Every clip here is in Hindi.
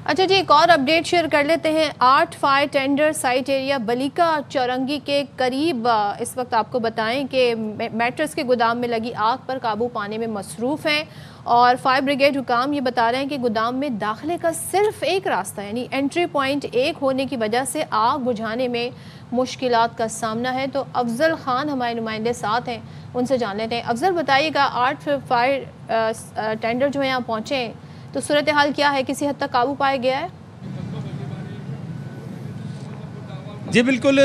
अच्छा जी, एक और अपडेट शेयर कर लेते हैं। 8 फायर टेंडर साइट एरिया बलिका चौरंगी के करीब इस वक्त आपको बताएं कि मैट्रेस के गोदाम में लगी आग पर काबू पाने में मसरूफ़ हैं और फायर ब्रिगेड हुकाम ये बता रहे हैं कि गोदाम में दाखिले का सिर्फ एक रास्ता यानी एंट्री पॉइंट एक होने की वजह से आग बुझाने में मुश्किलात का सामना है। तो अफजल खान हमारे नुमाइंदे साथ हैं, उनसे जान लेते हैं। अफजल बताइएगा, 8 फायर टेंडर जो है यहाँ पहुँचे हैं तो सूरत हाल क्या है, किसी हद तक काबू पाया गया है? जी बिल्कुल,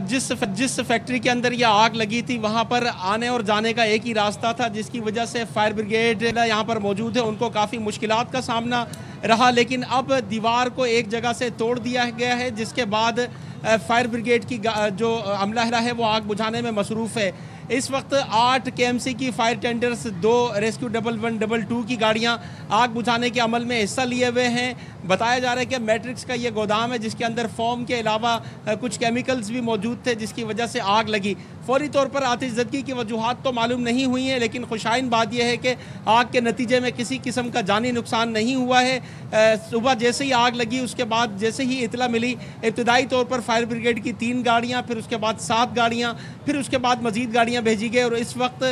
जिस फैक्ट्री के अंदर ये आग लगी थी वहाँ पर आने और जाने का एक ही रास्ता था, जिसकी वजह से फायर ब्रिगेड यहाँ पर मौजूद है उनको काफ़ी मुश्किलात का सामना रहा। लेकिन अब दीवार को एक जगह से तोड़ दिया गया है, जिसके बाद फायर ब्रिगेड की जो अमला है वो आग बुझाने में मसरूफ़ है। इस वक्त 8 केएमसी की फायर टेंडर्स, 2 रेस्क्यू 112 की गाड़ियां आग बुझाने के अमल में हिस्सा लिए हुए हैं। बताया जा रहा है कि मैट्रिक्स का ये गोदाम है जिसके अंदर फोम के अलावा कुछ केमिकल्स भी मौजूद थे, जिसकी वजह से आग लगी। फौरी तौर पर आतिशज़दगी की वजूहात तो मालूम नहीं हुई हैं, लेकिन खुशाइन बात यह है कि आग के नतीजे में किसी किस्म का जानी नुकसान नहीं हुआ है। सुबह जैसे ही आग लगी उसके बाद जैसे ही इतला मिली, इब्तदाई तौर पर फायर ब्रिगेड की 3 गाड़ियाँ, फिर उसके बाद 7 गाड़ियाँ, फिर उसके बाद मजीद गाड़ियाँ भेजी गई और इस वक्त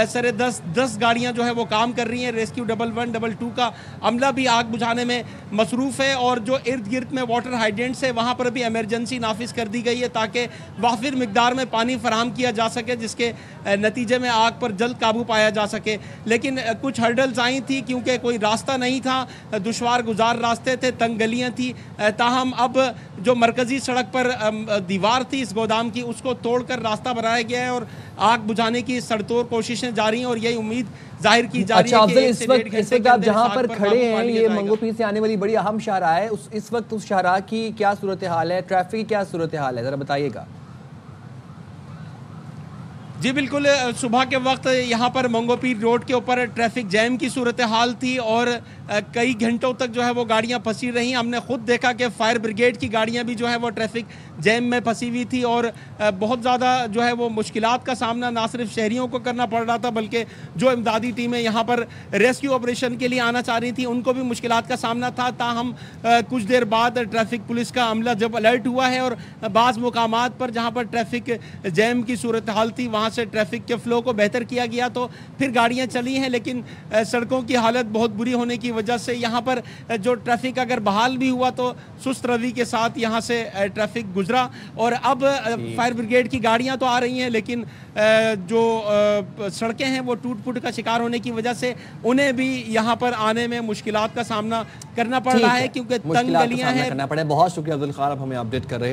सरे 10 गाड़ियाँ जो है वो काम कर रही हैं। रेस्क्यू 112 का अमला भी आग बुझाने में मसरूफ़ है और जो इर्द गिर्द में वाटर हाइड्रेंट्स है वहाँ पर भी एमरजेंसी नाफिज कर दी गई है ताकि वाफिर मिकदार में पानी फराहम किया जा सके, जिसके नतीजे में आग पर जल्द काबू पाया जा सके। लेकिन कुछ हर्डल्स आई थी क्योंकि कोई रास्ता नहीं था, दुश्वार गुजार रास्ते थे, तंग गलियाँ थी। ताहम अब जो मरकज़ी सड़क पर दीवार थी इस गोदाम की, उसको तोड़कर रास्ता बनाया गया है और आग बुझाने की सड़तोड़ कोशिशें जारी हैं और यही उम्मीद जाहिर की जा रही है कि इस वक्त आप जहां पर खड़े हैं ये मंगोपीर से आने वाली बड़ी अहम शाहराह है, इस वक्त उस शाहराह की क्या सूरत हाल है, ट्रैफिक की क्या सूरत हाल है, जरा बताइएगा। जी बिल्कुल, सुबह के वक्त यहाँ पर मंगोपीर रोड के ऊपर ट्रैफिक जैम की सूरत हाल थी और कई घंटों तक जो है वो गाड़ियाँ फंसी रहीं। हमने खुद देखा कि फायर ब्रिगेड की गाड़ियाँ भी जो है वो ट्रैफिक जैम में फंसी हुई थी और बहुत ज़्यादा जो है वो मुश्किलात का सामना ना सिर्फ शहरियों को करना पड़ रहा था बल्कि जो इमदादी टीमें यहाँ पर रेस्क्यू ऑपरेशन के लिए आना चाह रही थी उनको भी मुश्किलात का सामना था। ताहम कुछ देर बाद ट्रैफिक पुलिस का अमला जब अलर्ट हुआ है और बाज़ मुकामात पर जहाँ पर ट्रैफिक जैम की सूरत हाल थी वहाँ से ट्रैफिक के फ्लो को बेहतर किया गया तो फिर गाड़ियाँ चली हैं। लेकिन सड़कों की हालत बहुत बुरी होने की वजह से यहाँ पर जो ट्रैफिक अगर बहाल भी हुआ तो सुस्त रवि के साथ यहाँ से ट्रैफिक गुजरा और अब फायर ब्रिगेड की गाड़ियाँ तो आ रही हैं लेकिन जो सड़कें हैं वो टूट फूट का शिकार होने की वजह से उन्हें भी यहाँ पर आने में मुश्किलात का सामना करना पड़ रहा है क्योंकि तंग गलियाँ हैं। बहुत शुक्रिया अब्दुल खान, आप हमें अपडेट कर रहे हैं।